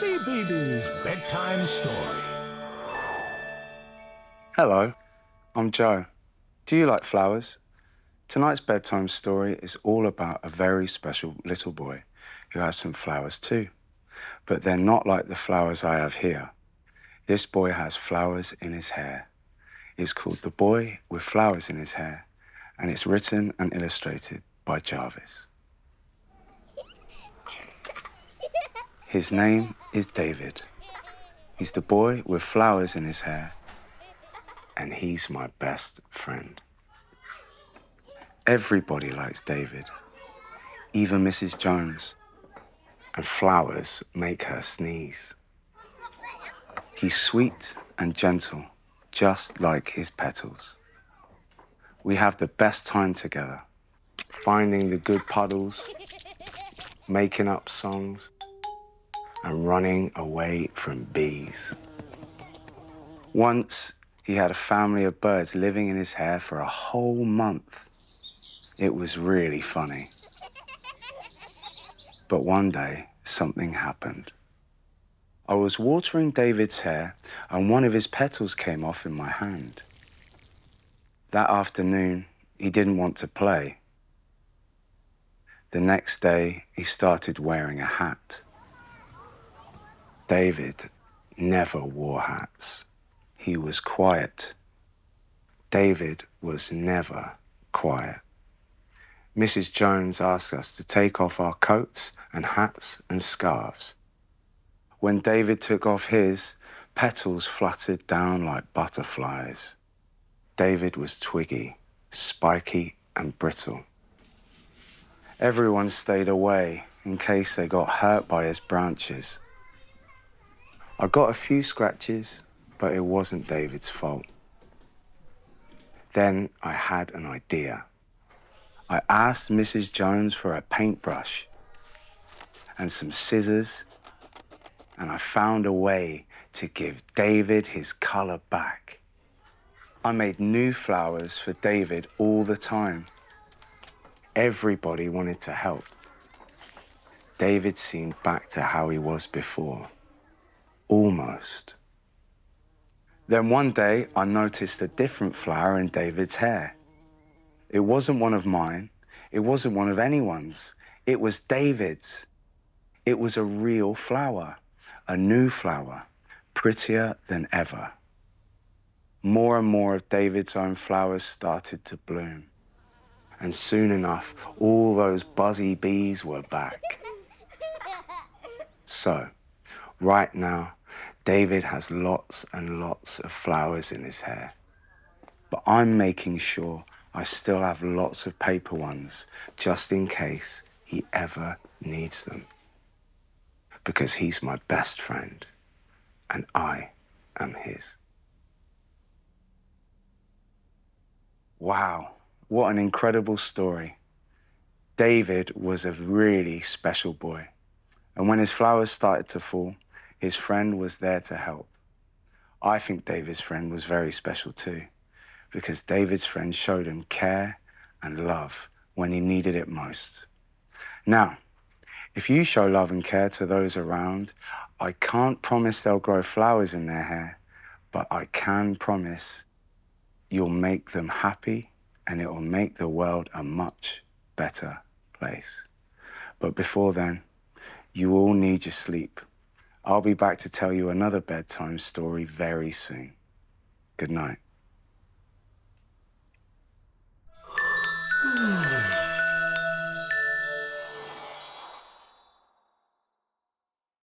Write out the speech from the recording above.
Cbeebies Bedtime Story. Hello, I'm Joe. Do you like flowers? Tonight's bedtime story is all about a very special little boy who has some flowers too. But they're not like the flowers I have here. This boy has flowers in his hair. It's called The Boy with Flowers in His Hair, and it's written and illustrated by Jarvis. His name is David. He's the boy with flowers in his hair, and he's my best friend. Everybody likes David, even Mrs. Jones, and flowers make her sneeze. He's sweet and gentle, just like his petals. We have the best time together, finding the good puddles, making up songs, and running away from bees. Once, he had a family of birds living in his hair for a whole month. It was really funny. But one day, something happened. I was watering David's hair, and one of his petals came off in my hand. That afternoon, he didn't want to play. The next day, he started wearing a hat. David never wore hats. He was quiet. David was never quiet. Mrs. Jones asked us to take off our coats and hats and scarves. When David took off his, petals fluttered down like butterflies. David was twiggy, spiky, and brittle. Everyone stayed away in case they got hurt by his branches. I got a few scratches, but it wasn't David's fault. Then I had an idea. I asked Mrs. Jones for a paintbrush and some scissors, and I found a way to give David his color back. I made new flowers for David all the time. Everybody wanted to help. David seemed back to how he was before. Almost. Then one day, I noticed a different flower in David's hair. It wasn't one of mine. It wasn't one of anyone's. It was David's. It was a real flower, a new flower, prettier than ever. More and more of David's own flowers started to bloom. And soon enough, all those buzzy bees were back. So, right now, David has lots and lots of flowers in his hair. But I'm making sure I still have lots of paper ones, just in case he ever needs them. Because he's my best friend, and I am his. Wow, what an incredible story. David was a really special boy. And when his flowers started to fall, his friend was there to help. I think David's friend was very special too, because David's friend showed him care and love when he needed it most. Now, if you show love and care to those around, I can't promise they'll grow flowers in their hair, but I can promise you'll make them happy and it will make the world a much better place. But before then, you all need your sleep. I'll be back to tell you another bedtime story very soon. Good night.